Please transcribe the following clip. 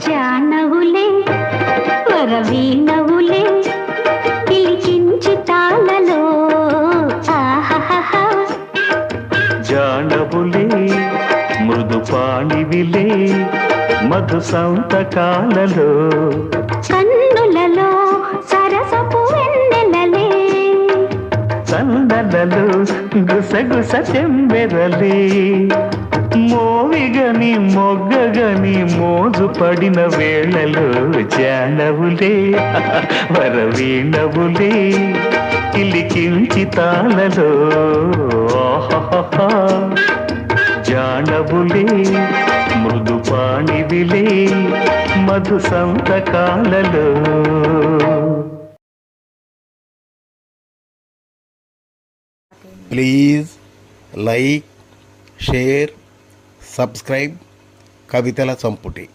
జానవులే వరవీణవులే పిలిచించి తాళలో ఆహాహా జానవులే మృదు పాణివిలే మధు సంతకాలలో కన్నులలో సరసపు వెన్నెలలే సన్నలలో గుసగుస చెంబెరలే మోవిగని మొగ్గగని మోజు పడిన వేళలో జానవులే వరవీణవులే కిలికించి తాళలో జానవులే మృదు పాణివిలే మధు సంతకాలలో. ప్లీజ్ లైక్, షేర్, సబ్స్క్రైబ్ కవితల సంపుటి.